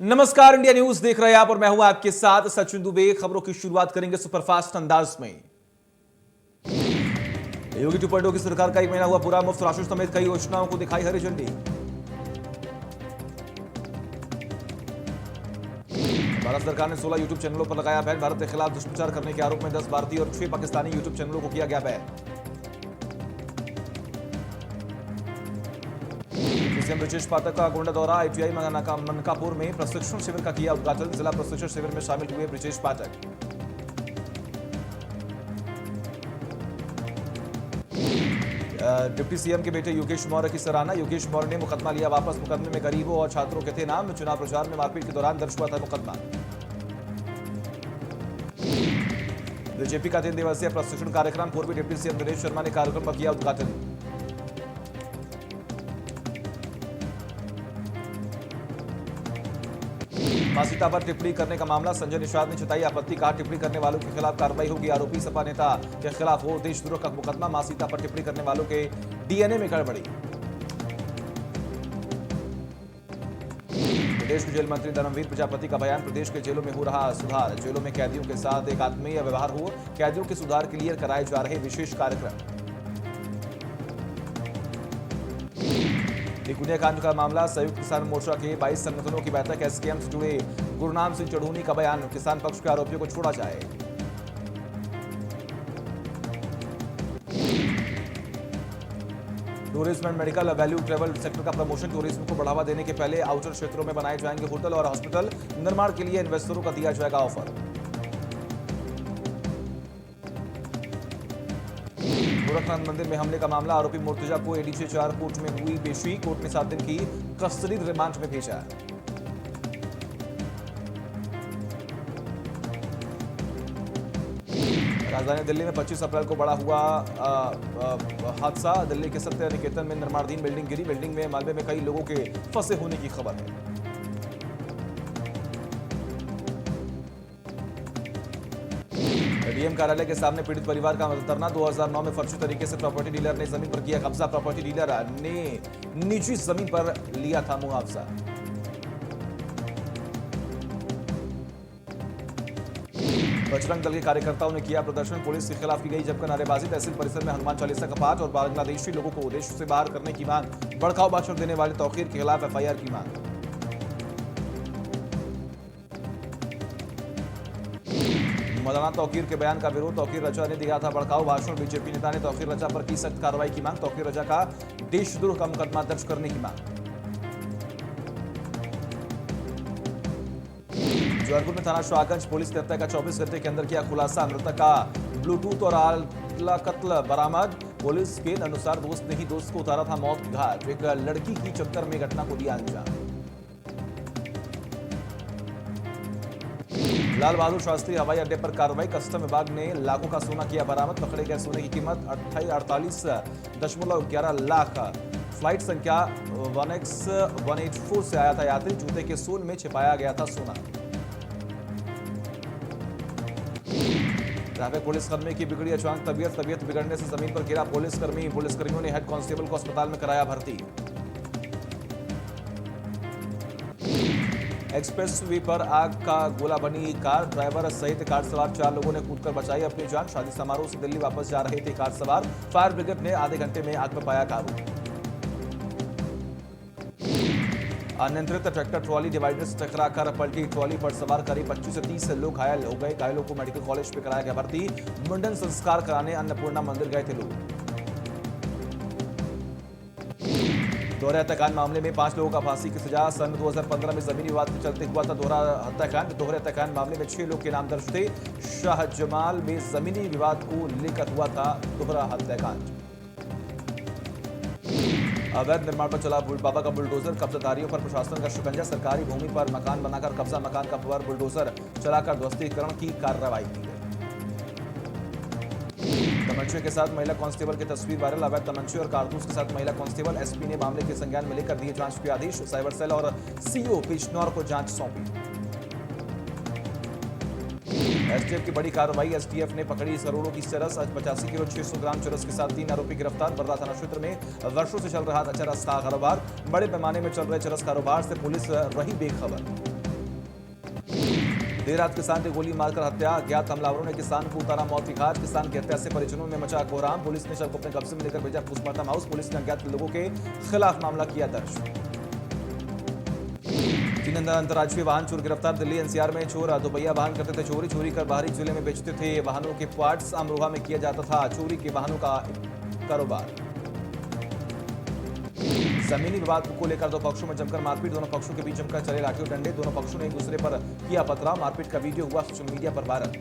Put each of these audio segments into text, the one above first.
नमस्कार, India news देख रहे हैं आप और मैं हूं आपके साथ सचिन दुबे। खबरों की शुरुआत करेंगे सुपरफास्ट अंदाज में। योगी 2.0 की सरकार का 1 महीना हुआ पूरा, मुफ्त राशन समेत कई योजनाओं को दिखाई हरी झंडी। भारत सरकार ने 16 यूट्यूब चैनलों पर लगाया बैन। भारत के खिलाफ दुष्प्रचार करने के आरोप में 10 भारतीय और 6 पाकिस्तानी यूट्यूब चैनलों को किया गया बैन। सीएम ब्रजेश पाठक का गोंडा दौरा। आईटीआई मनकापुर में प्रशिक्षण शिविर का किया उद्घाटन। जिला प्रशिक्षण शिविर में शामिल हुए ब्रजेश पाठक। डिप्टी सीएम के बेटे योगेश मौर्य की सराहना। योगेश मौर्य ने मुकदमा लिया वापस। मुकदमे में गरीबों और छात्रों के थे नाम। चुनाव प्रचार में मारपीट के दौरान दर्ज हुआ था मुकदमा। बीजेपी का 3 दिवसीय प्रशिक्षण कार्यक्रम। पूर्व डिप्टी सीएम दिनेश शर्मा ने कार्यक्रम का किया उद्घाटन। मां सीता पर टिप्पणी करने का मामला। संजय निषाद ने जताई आपत्ति। कहा टिप्पणी करने वालों के खिलाफ कार्रवाई होगी। आरोपी सपा नेता के खिलाफ हो देशद्रोह का मुकदमा। मां सीता पर टिप्पणी करने वालों के डीएनए में गड़बड़ी। प्रदेश के जेल मंत्री धर्मवीर प्रजापति का बयान। प्रदेश के जेलों में हो रहा सुधार। जेलों में कैदियों के साथ एक आत्मीय व्यवहार हो। कैदियों के सुधार के लिए कराए जा रहे विशेष कार्यक्रम। निकुनिया कांड का मामला। संयुक्त किसान मोर्चा के 22 संगठनों की बैठक। एसकेएम से जुड़े गुरनाम सिंह चढ़ूनी का बयान। किसान पक्ष के आरोपियों को छोड़ा जाए। Tourism and medical value travel sector का प्रमोशन। टूरिज्म को बढ़ावा देने के पहले आउटर क्षेत्रों में बनाए जाएंगे होटल और हॉस्पिटल। निर्माण के लिए इन्वेस्टरों का दिया जाएगा ऑफर। गोरखनाथ मंदिर में हमले का मामला। आरोपी मुर्तजा को एडीजे 4 कोर्ट में हुई पेशी। कोर्ट ने 7 दिन की कस्टडी रिमांड में भेजा। राजधानी दिल्ली में 25 अप्रैल को बड़ा हुआ हादसा। दिल्ली के सत्य निकेतन में निर्माणाधीन बिल्डिंग गिरी। बिल्डिंग में मलबे में कई लोगों के फंसे होने की खबर है। डीएम कार्यालय के सामने पीड़ित परिवार का धरना। 2009 में फर्जी तरीके से प्रॉपर्टी डीलर ने जमीन पर किया कब्जा। प्रॉपर्टी डीलर ने निजी जमीन पर लिया था मुआवजा। बजरंग दल के कार्यकर्ताओं ने किया प्रदर्शन। पुलिस के खिलाफ की गई जमकर नारेबाजी। तहसील परिसर में हनुमान चालीसा का पाठ और बांग्लादेशी लोगों को देश से बाहर करने की मांग। भड़काऊ भाषण देने वाले तौकीर के खिलाफ एफआईआर की मांग। मौलाना तौकीर के बयान का विरोध। तौकीर रजा ने दिया था भड़काऊ भाषण। बीजेपी नेता ने तौकीर रजा पर की सख्त कार्रवाई की मांग। तौकीर रजा का देशद्रोह का मुकदमा दर्ज करने की मांग। जौनपुर में थाना शाहगंज पुलिस ने हत्या का 24 घंटे के अंदर किया खुलासा। मृतक का ब्लूटूथ और आला कत्ल बरामद। पुलिस के अनुसार दोस्त ने ही दोस्त को उतारा था मौत की घाट। एक लड़की की चक्कर में घटना को दिया अंजाम। लाल बहादुर शास्त्री हवाई अड्डे पर कार्रवाई। कस्टम विभाग ने लाखों का सोना किया बरामद। पकड़े गए सोने की कीमत 48.11 लाख। फ्लाइट संख्या 1X184 से आया था यात्री। जूते के सोल में छिपाया गया था सोना। ट्रैफिक पुलिसकर्मी की बिगड़ी अचानक तबीयत बिगड़ने से जमीन पर गिरा पुलिसकर्मियों ने हेड कांस्टेबल को अस्पताल में कराया भर्ती। एक्सप्रेस वे पर आग का गोला बनी कार। ड्राइवर सहित कार सवार 4 लोगों ने कूदकर बचाई अपनी जान। शादी समारोह से दिल्ली वापस जा रहे थे कार सवार। फायर ब्रिगेड ने आधे घंटे में आग पर पाया काबू। अनियंत्रित ट्रैक्टर ट्रॉली डिवाइडर से टकराकर पलटी। ट्रॉली पर सवार करीब 25 से 30 लोग घायल हो गए। घायलों को मेडिकल कॉलेज में कराया गया भर्ती। मुंडन संस्कार कराने अन्नपूर्णा मंदिर गए थे लोग। दोहरे हत्याकांड मामले में 5 लोगों का फांसी की सजा। सन 2015 में जमीनी विवाद के चलते हुआ था दोहरा हत्याकांड। दोहरे हत्याकांड मामले में 6 लोग के नाम दर्ज थे। शाहजमाल में जमीनी विवाद को लेकर हुआ था दोहरा हत्याकांड। अवैध निर्माण पर चला बाबा का बुलडोजर। कब्जाधारियों पर प्रशासन का शिकंजा। सरकारी भूमि पर मकान बनाकर कब्जा। मकान का पर बुलडोजर चलाकर ध्वस्तीकरण की कार्रवाई की गई। तमंचे के साथ महिला कांस्टेबल की तस्वीर वायरल। अवैध तमंचे और कारतूस के साथ महिला कांस्टेबल। एसपी ने मामले के संज्ञान में लेकर दिए जांच के आदेश। साइबर सेल और सीओ बिजनौर को जांच सौंपी। एसटीएफ की बड़ी कार्रवाई। एसटीएफ ने पकड़ी करोड़ों की चरस। 85 किलो 600 ग्राम चरस के साथ 3 आरोपी गिरफ्तार। बर्रा थाना क्षेत्र में वर्षों से चल रहा चरस का कारोबार। बड़े पैमाने में चल रहे चरस कारोबार से पुलिस रही बेखबर। देर रात किसान की गोली मारकर हत्या, अज्ञात हमलावरों ने किसान को उतारा मौत की घाट। किसान की हत्या से परिजनों में मचा कोहराम। पुलिस ने शव को अपने कब्जे में लेकर भेजा पोस्टमार्टम हाउस। पुलिस ने अज्ञात लोगों के खिलाफ मामला किया दर्ज। 3 अंतर्राज्यीय वाहन चोर गिरफ्तार। दिल्ली एनसीआर में चोर दोपहिया वाहन करते थे चोरी कर बाहरी जिले में बेचते थे। वाहनों के पार्ट्स अमरोहा में किया जाता था चोरी के वाहनों का कारोबार। जमीनी विवाद को लेकर दो पक्षों में जमकर मारपीट। दोनों पक्षों के बीच जमकर चले लाठी और डंडे। दोनों पक्षों ने एक दूसरे पर किया पथराव। मारपीट का वीडियो हुआ सोशल मीडिया पर वायरल।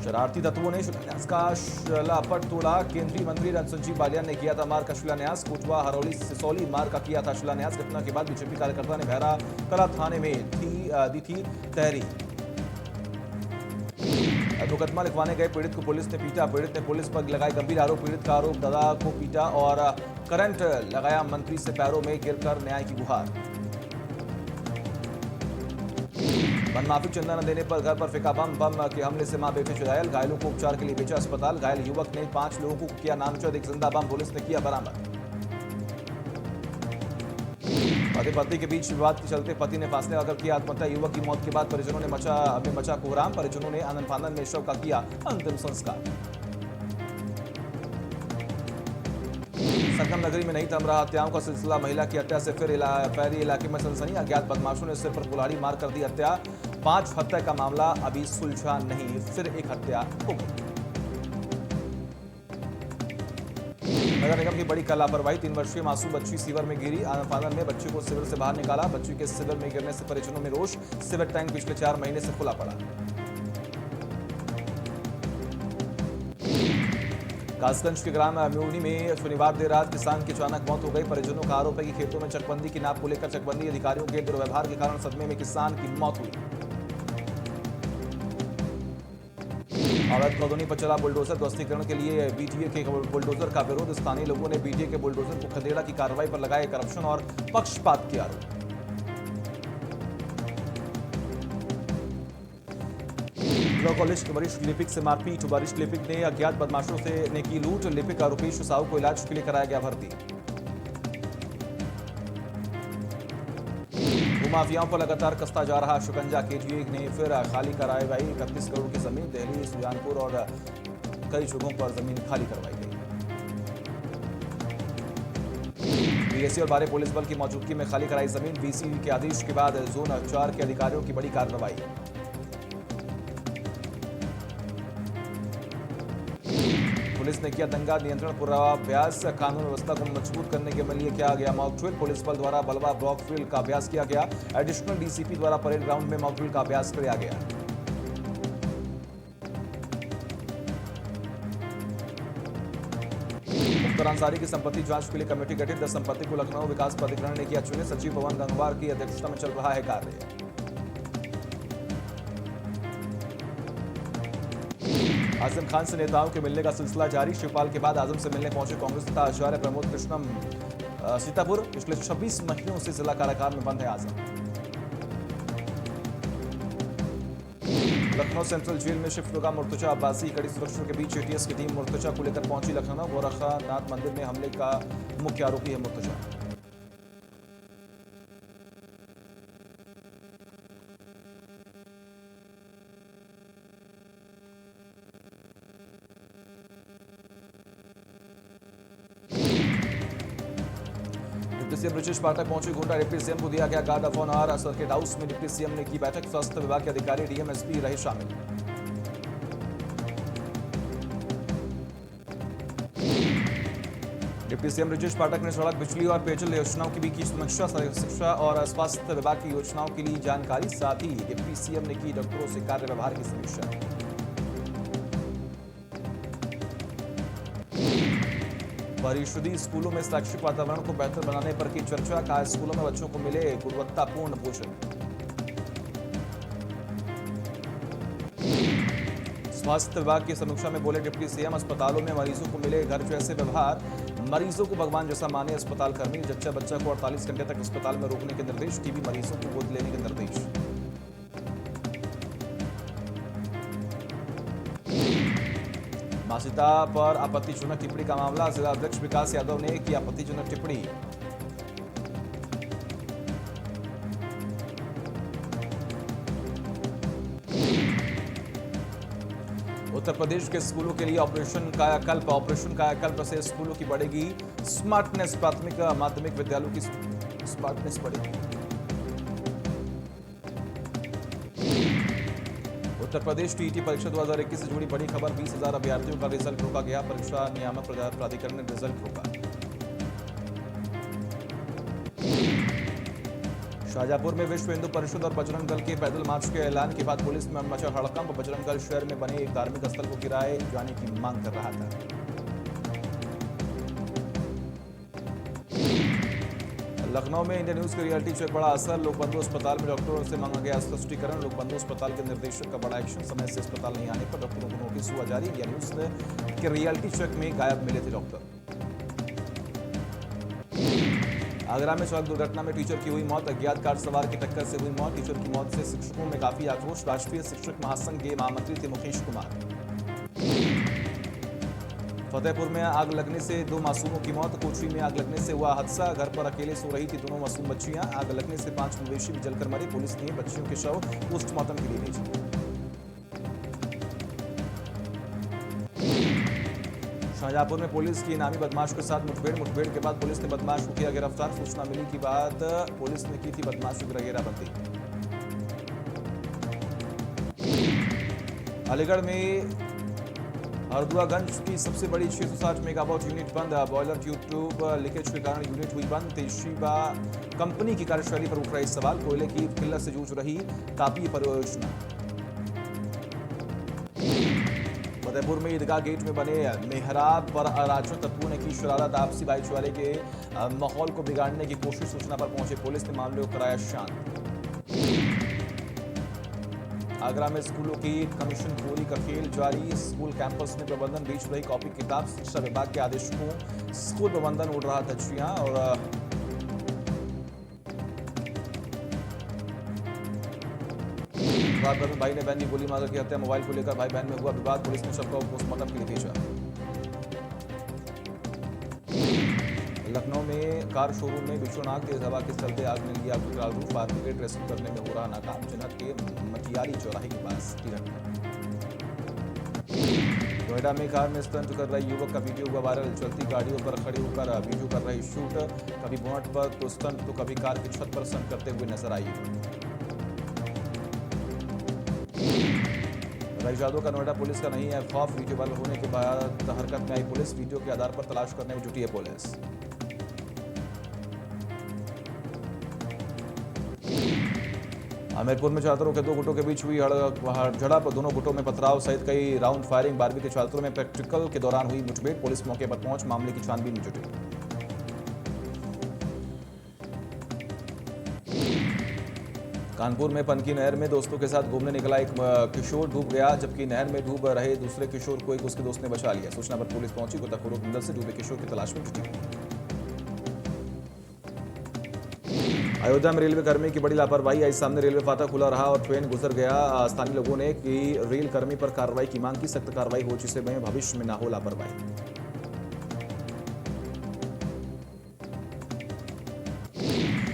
शरारती तत्वों ने शिलान्यास का शलापट तोड़ा। केंद्रीय मंत्री रणसंजीव बालियान ने किया था मार्ग का शिलान्यास। कोटवा हरौली सिसौली मार्ग का किया था शिलान्यास। घटना के बाद बीजेपी कार्यकर्ता ने बहरा कला थाने में दी थी तहरीर। मुकदमा लिखवाने गए पीड़ित को पुलिस ने पीटा। पीड़ित ने पुलिस पर लगाए गंभीर आरोप। पीड़ित का आरोप दादा को पीटा और करंट लगाया। मंत्री से पैरों में गिरकर न्याय की गुहार। मनमाफी चंदा न देने पर घर पर फेंका बम के हमले से मां बेटे घायल। घायलों को उपचार के लिए भेजा अस्पताल। घायल युवक ने 5 लोगों को किया नामजद। एक जिंदा बम पुलिस ने किया बरामद। पति पत्नी के बीच विवाद के चलते पति ने फांसी लगाकर किया आत्महत्या। युवक की मौत के बाद परिजनों ने मचा कोहराम। परिजनों ने आनंद फानंद में शव का किया अंतिम संस्कार। संगम नगरी में नहीं थम रहा हत्याओं का सिलसिला। महिला की हत्या से फिर पैरी इलाके में सनसनी। अज्ञात बदमाशों ने सिर पर कुल्हाड़ी मार कर दी हत्या। 5 हत्या का मामला अभी सुलझा नहीं। फिर एक हत्या हो गई। नगर निगम की बड़ी लापरवाही। 3 वर्षीय मासूम बच्ची सीवर में गिरी। आनंद में बच्ची को सीवर से बाहर निकाला। बच्ची के सीवर में गिरने से परिजनों में रोष। सीवर टैंक पिछले 4 महीने से खुला पड़ा। कासगंज के ग्राम म्यूनी में शनिवार देर रात किसान की अचानक मौत हो गई। परिजनों का आरोप है कि खेतों में चकबंदी की नाप को लेकर चकबंदी अधिकारियों के दुर्व्यवहार के कारण सदमे में किसान की मौत हुई। अवैध खोदनी पर चला बुलडोजर। ध्वस्तीकरण के लिए बीटीए के बुलडोजर का विरोध। स्थानीय लोगों ने बीटीए के बुलडोजर को खदेड़ा की कार्रवाई पर लगाए करप्शन और पक्षपात के आरोप। लॉ कॉलेज के वरिष्ठ लिपिक से मारपीट। वरिष्ठ लिपिक ने अज्ञात बदमाशों से की लूट। लिपिक आरोपी साहू को इलाज के लिए कराया गया भर्ती। माफियाओं पर लगातार कसता जा रहा शिकंजा। केजीए ने फिर खाली कराई 31 करोड़ की जमीन। दिल्ली सुजानपुर और कई जगहों पर जमीन खाली करवाई गई। बीएससी और बारे पुलिस बल की मौजूदगी में खाली कराई जमीन। वीसी के आदेश के बाद जोन 4 के अधिकारियों की बड़ी कार्रवाई। पुलिस ने किया दंगा नियंत्रण पूर्वाभ्यास। कानून व्यवस्था को मजबूत करने के लिए किया गया मॉक ड्रिल। पुलिस बल द्वारा बलवा ब्लॉक ड्रिल का अभ्यास किया गया। एडिशनल डीसीपी द्वारा परेड ग्राउंड में मॉक ड्रिल का अभ्यास किया गया। मुख्तार अंसारी की संपत्ति जांच के लिए कमेटी गठित। 10 संपत्ति को लखनऊ विकास प्राधिकरण ने किया चुने। सचिव पवन गंगवार की अध्यक्षता में चल रहा है कार्य। आजम खान से नेताओं के मिलने का सिलसिला जारी। शिवपाल के बाद आजम से मिलने पहुंचे कांग्रेस नेता आचार्य प्रमोद कृष्णम सीतापुर। पिछले 26 महीनों से जिला कारागार में बंद है आजम। लखनऊ सेंट्रल जेल में शिफ्ट होगा मुर्तजा अब्बासी। कड़ी सुरक्षा के बीच एटीएस की टीम मुर्तजा को लेकर पहुंची लखनऊ। गोरखनाथ मंदिर में हमले का मुख्य आरोपी है मुर्तजा। सीएम ब्रजेश पाठक पहुंचे गोंडा। डिप्टी सीएम को दिया गया guard of honour. Circuit house में डिप्टी सीएम ने की बैठक। स्वास्थ्य विभाग के अधिकारी डीएम एसपी रहे शामिल। डिप्टी सीएम ब्रजेश पाठक ने सड़क बिजली और पेयजल योजनाओं की भी की समीक्षा। शिक्षा और स्वास्थ्य विभाग की योजनाओं के लिए जानकारी। साथ ही डिप्टी सीएम ने की डॉक्टरों से कार्य व्यवहार की समीक्षा। परिषदीय स्कूलों में शैक्षिक वातावरण को बेहतर बनाने पर की चर्चा। कहा स्कूलों में बच्चों को मिले गुणवत्तापूर्ण भोजन। स्वास्थ्य विभाग की समीक्षा में बोले डिप्टी सीएम अस्पतालों में मरीजों को मिले घर जैसे व्यवहार। मरीजों को भगवान जैसा माने अस्पताल कर्मी। जच्चा बच्चा को 48 घंटे तक अस्पताल में रोकने के निर्देश। टीबी मरीजों को गोद लेने के निर्देश। मासिता पर आपत्तिजनक टिप्पणी का मामला। जिला अध्यक्ष विकास यादव ने की आपत्तिजनक टिप्पणी। उत्तर प्रदेश के स्कूलों के लिए ऑपरेशन कायाकल्प से स्कूलों की बढ़ेगी स्मार्टनेस। प्राथमिक माध्यमिक विद्यालयों की स्मार्टनेस बढ़ेगी। उत्तर प्रदेश टीईटी परीक्षा 2021 से जुड़ी बड़ी खबर। 20,000 अभ्यर्थियों का रिजल्ट रोका गया। परीक्षा नियामक प्राधिकरण ने रिजल्ट रोका। शाहजहांपुर में विश्व हिंदू परिषद और बजरंग दल के पैदल मार्च के ऐलान के बाद पुलिस में मचा हड़कंप। बजरंग दल शहर में बने एक धार्मिक स्थल को किराए जाने की मांग कर रहा था। लखनऊ में इंडिया न्यूज के रियलिटी चेक बड़ा असर। लोकबंधु अस्पताल में डॉक्टरों से मांगा गया स्पष्टीकरण। लोकबंधु अस्पताल के निर्देशक का बड़ा एक्शन। समय से अस्पताल नहीं आने पर डॉक्टरों को नोटिस हुआ जारी। इंडिया न्यूज के रियलिटी चेक में गायब मिले थे डॉक्टर। आगरा में सड़क दुर्घटना में टीचर की हुई मौत। अज्ञात कार सवार की टक्कर से हुई मौत। टीचर की मौत से शिक्षकों में काफी आक्रोश। राष्ट्रीय शिक्षक महासंघ के महामंत्री थे मुकेश कुमार। फतेहपुर में आग लगने से 2 मासूमों की मौत। कोची में आग लगने से हुआ हादसा। घर पर अकेले सो रही थी दोनों मासूम बच्चियां। आग लगने से 5 मवेशी भी जलकर मरे। पुलिस ने बच्चियों के शव पोस्टमार्टम के लिए भेजे। शाहजहांपुर में पुलिस की इनामी बदमाश के साथ मुठभेड़ के बाद पुलिस ने बदमाश को किया गिरफ्तार। सूचना मिली के बाद पुलिस ने की थी बदमाश की घेराबंदी। अलीगढ़ में हरदुआगंज की सबसे बड़ी 660 मेगावाट यूनिट बंद। बॉयलर ट्यूब लीकेज के कारण यूनिट हुई बंद। तोशिबा कंपनी की कार्यशैली पर उठ रहे सवाल। कोयले की किल्लत से जूझ रही तापी परियोजना। फतेहपुर में ईदगाह गेट में बने मेहराब पर अराजक तत्वों ने की शरारत। आपसी भाईचारे के माहौल को बिगाड़ने की कोशिश। सूचना पर पहुंचे पुलिस ने मामले को कराया शांत। आगरा में स्कूलों की कमीशन चोरी का खेल जारी। स्कूल कैंपस में प्रबंधन बेच रही कॉपी किताब। शिक्षा विभाग के आदेशों स्कूल प्रबंधन उड़ रहा धज्जियां। और रात भर में भाई ने बहन की गोली मारकर की हत्या। मोबाइल को लेकर भाई बहन में हुआ विवाद। पुलिस ने शव को पोस्टमार्टम के लिए भेजा। लखनऊ में कार शोरूम में भीषण आग। तेज हवा के चलते आग ने लिया विकराल रूप। फायर ब्रिगेड रेस्क्यू करने में हो रहा नाकाम। जनक के मटियारी चौराहे के पास की घटना। नोएडा में कार में स्टंट कर रही युवक का वीडियो हुआ वायरल। चलती गाड़ियों पर खड़े होकर वीडियो कर रही शूट। कभी बोनट पर तो स्टंट तो कभी कार की छत पर स्टंट करते हुए नजर आई। रईजादों का नोएडा पुलिस का नहीं है खौफ। वीडियो वायरल होने के बाद हरकत में आई पुलिस। वीडियो के आधार पर तलाश करने में जुटी है पुलिस। हमीरपुर में छात्रों के 2 गुटों के बीच हुई झड़प। दोनों गुटों में पथराव सहित कई राउंड फायरिंग। 12वीं के छात्रों में प्रैक्टिकल के दौरान हुई मुठभेड़। पुलिस मौके पर पहुंच मामले की छानबीन में जुटी। कानपुर में पनकी नहर में दोस्तों के साथ घूमने निकला एक किशोर डूब गया। जबकि नहर में डूब रहे दूसरे किशोर को एक उसके दोस्त ने बचा लिया। सूचना पर पुलिस पहुंची। गोताखोरों की मदद से डूबे किशोर की तलाश में जुटी। अयोध्या में रेलवे कर्मी की बड़ी लापरवाही आई सामने। रेलवे फाटक खुला रहा और ट्रेन गुजर गया। स्थानीय लोगों ने की रेल कर्मी पर कार्रवाई की मांग की। सख्त कार्रवाई हो जिससे भविष्य में ना हो लापरवाही।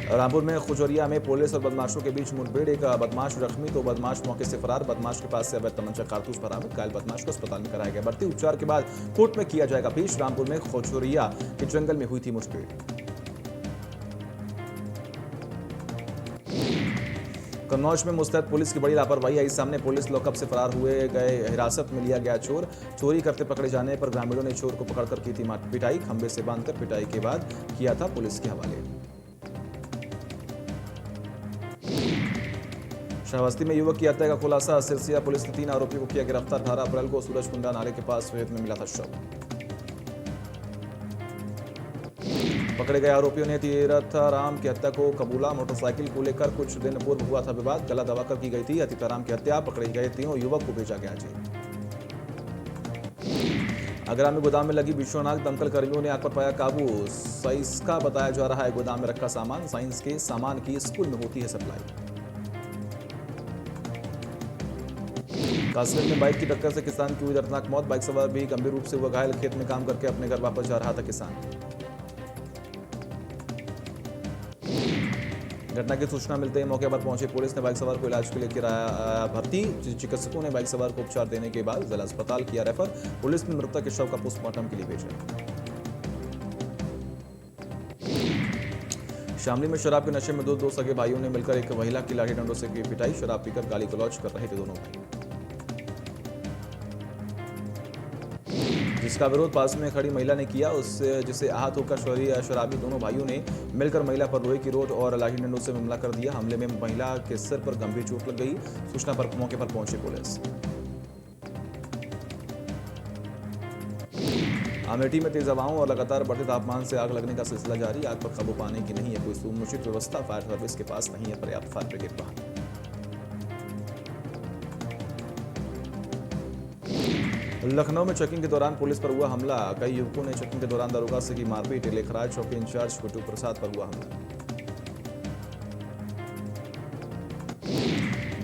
रामपुर में खुजरिया में पुलिस और बदमाशों के बीच मुठभेड़। एक बदमाश जख्मी तो बदमाश मौके से फरार। बदमाश के पास से अवैध तमंचा कारतूस बरामद। घायल बदमाश को अस्पताल में कराया गया भर्ती। उपचार के बाद कोर्ट में किया जाएगा पेश। रामपुर में खुजरिया के जंगल में हुई थी मुठभेड़। कन्नौज में मुस्तैद पुलिस की बड़ी लापरवाही आई सामने। पुलिस लॉकअप से फरार हुए गए। हिरासत में लिया गया चोर। चोरी करते पकड़े जाने पर ग्रामीणों ने चोर को पकड़कर की थी पिटाई। खंबे से बांधकर पिटाई के बाद किया था पुलिस के हवाले। श्रावस्ती में युवक की हत्या का खुलासा। सिरसिया पुलिस ने 3 आरोपियों को किया गिरफ्तार। 18 अप्रैल को सूरजकुंडा नाले के पास रेत में मिला था शव। पकड़े गए आरोपियों ने तीर्थराम की हत्या को कबूला। मोटरसाइकिल को लेकर कुछ दिन पूर्व हुआ था विवाद। गला दबाकर की गई थी तीर्थराम की हत्या। पकड़े गए तीनों युवक को भेजा गया जेल। आगरा में गोदाम में लगी भीषण आग। दमकल कर्मियों ने आग पर पाया काबू। साइंस का बताया जा रहा है गोदाम में रखा सामान। साइंस के सामान की स्कूल में होती है सप्लाई। कासगंज में बाइक की टक्कर से किसान की हुई दर्दनाक मौत। बाइक सवार भी गंभीर रूप से हुआ घायल। खेत में काम करके अपने घर वापस जा रहा था किसान। घटना की सूचना मिलते ही मौके पर पहुंची पुलिस ने बाइक सवार को इलाज के लिए कराया भर्ती। चिकित्सकों ने बाइक सवार को उपचार देने के बाद जिला अस्पताल किया रेफर। पुलिस ने मृतक के शव का पोस्टमार्टम के लिए भेजा। शामली में शराब के नशे में दो सगे भाइयों ने मिलकर एक महिला की लाठी डंडों से की पिटाई। शराब पीकर गाली गलौज कर रहे थे दोनों भाई, जिसका विरोध पास में खड़ी महिला ने किया, उससे जिसे आहत होकर शराबी दोनों भाइयों ने मिलकर महिला पर लोहे की रोड और लाठी डंडों से हमला कर दिया। हमले में महिला के सिर पर गंभीर चोट लग गई। सूचना पर मौके पर पहुंची पुलिस। अमेठी में तेज हवाओं और लगातार बढ़ते तापमान से आग लगने का सिलसिला जारी। आग पर काबू पाने की नहीं है कोई सुनिश्चित व्यवस्था। फायर सर्विस के पास नहीं है पर्याप्त फायर ब्रिगेड वाहन। लखनऊ में चेकिंग के दौरान पुलिस पर हुआ हमला। कई युवकों ने चेकिंग के दौरान दरोगा से की मारपीट। लेखराज चौकी इंचार्ज कुटू प्रसाद पर हुआ हमला।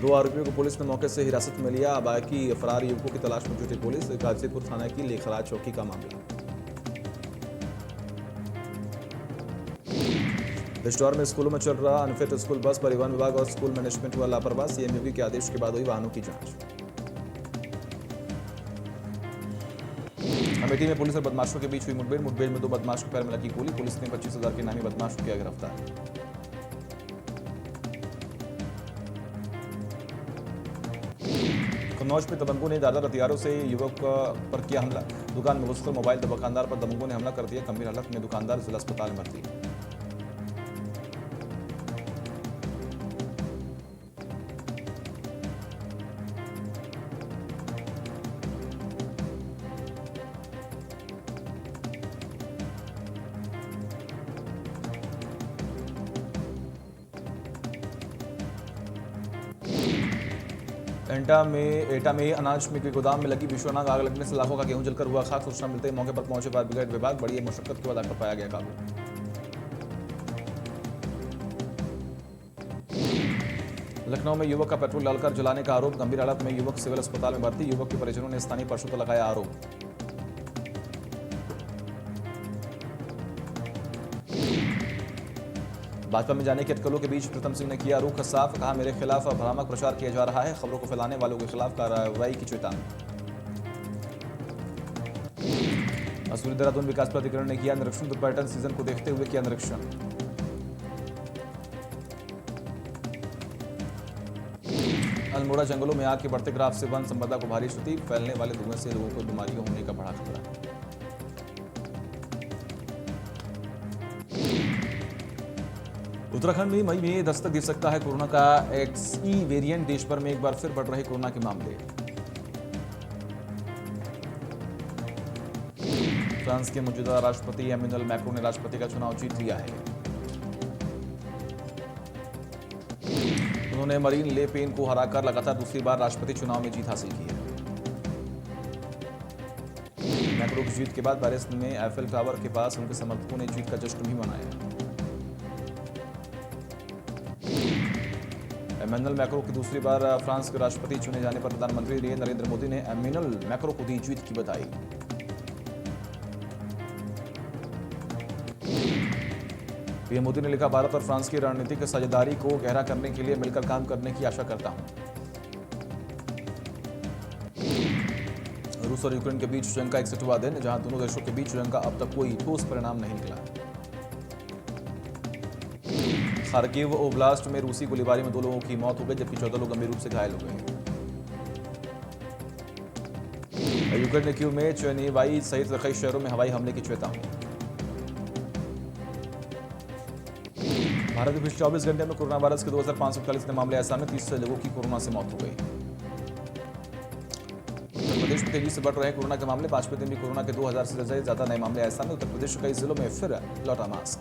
2 आरोपियों को पुलिस ने मौके से हिरासत में लिया। बाकी फरार युवकों की तलाश में जुटी पुलिस। गाजीपुर थाना की लेखराज चौकी का मामला। बिजनौर में स्कूलों में चल रहा अनफिट स्कूल बस। परिवहन विभाग और स्कूल मैनेजमेंट हुआ लापरवाह। सीएम योगी के आदेश के बाद हुई वाहनों की जांच। अमेठी में पुलिस और बदमाशों के बीच हुई मुठभेड़ में 2 बदमाशों के पैर में लगी गोली। पुलिस ने 25,000 के नामी बदमाश को किया गिरफ्तार। कन्नौज में दबंगों ने धारदार हथियारों से युवक पर किया हमला। दुकान में घुसकर मोबाइल दुकानदार पर दबंगों ने हमला कर दिया। गंभीर हालत में दुकानदार जिला अस्पताल में भर्ती। एटा में अनाज के गोदाम में लगी भीषण आग लगने से लाखों का गेहूं जलकर हुआ खाक। सूचना मिलते ही मौके पर पहुंचे फायर ब्रिगेड विभाग। बड़ी मशक्कत के बाद आग पर पाया गया काबू। लखनऊ में युवक का पेट्रोल डालकर जलाने का आरोप। गंभीर हालत में युवक सिविल अस्पताल में भर्ती। युवक के परिजनों ने स्थानीय पार्षद पर लगाया आरोप। भाजपा में जाने की अटकलों के बीच प्रीतम सिंह ने किया रुख साफ। कहा, मेरे खिलाफ भ्रामक प्रचार किया जा रहा है। खबरों को फैलाने वालों के खिलाफ कार्रवाई की चेतावनी। मसूरी देहरादून विकास प्राधिकरण ने किया निरीक्षण। तो पर्यटन सीजन को देखते हुए किया निरीक्षण। अल्मोड़ा जंगलों में आग के बढ़ते ग्राफ से वन संपदा को भारी क्षति। फैलने वाले धुएं से लोगों को बीमारियों होने का बड़ा खतरा। उत्तराखंड में मई में दस्तक दे सकता है कोरोना का XE वेरिएंट। देश भर में एक बार फिर बढ़ रहे कोरोना के मामले। फ्रांस के मौजूदा राष्ट्रपति एमेनुएल मैक्रों ने राष्ट्रपति का चुनाव जीत लिया है। उन्होंने मरीन ले पेन को हराकर लगातार दूसरी बार राष्ट्रपति चुनाव में जीत हासिल की है। मैक्रो की जीत के बाद पेरिस में एफएल टावर के पास उनके समर्थकों ने जीत का जश्न भी मनाया। एमेनुएल मैक्रो की दूसरी बार फ्रांस के राष्ट्रपति चुने जाने पर प्रधानमंत्री नरेंद्र मोदी ने एमेनुएल मैक्रो को दी जीत की बधाई। पीएम मोदी ने लिखा, भारत और फ्रांस की रणनीतिक साझेदारी को गहरा करने के लिए मिलकर काम करने की आशा करता हूं। रूस और यूक्रेन के बीच जंग का 61वां दिन, जहां दोनों देशों के बीच जंग का अब तक कोई ठोस परिणाम नहीं निकला। खार्किव ओब्लास्ट में रूसी गोलीबारी में 2 लोगों की मौत हो गई, जबकि 14 लोग गंभीर रूप से घायल हो गए। यूक्रेन ने कीव में चेर्निवाई सहित कई शहरों में हवाई हमले की चेतावनी। भारत में पिछले 24 घंटे में कोरोना वायरस के 2541 नए मामले आए सामने। 30 लोगों की कोरोना से मौत हो गई। उत्तर प्रदेश में तेजी से बढ़ रहे कोरोना के मामले। 5वें दिन भी कोरोना के 2000 से ज्यादा नए मामले आए सामने। उत्तर प्रदेश के कई जिलों में फिर लौटा मास्क।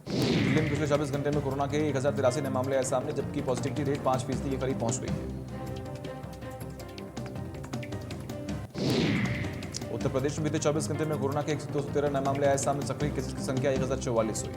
दिल्ली में पिछले 24 घंटे में कोरोना के 1083 नए मामले आए सामने, जबकि पॉजिटिविटी रेट 5% के करीब पहुंच गई है। उत्तर प्रदेश में बीते 24 घंटे में कोरोना के 213 नए मामले आए सामने। सक्रिय केसेस की संख्या 1044 हुई।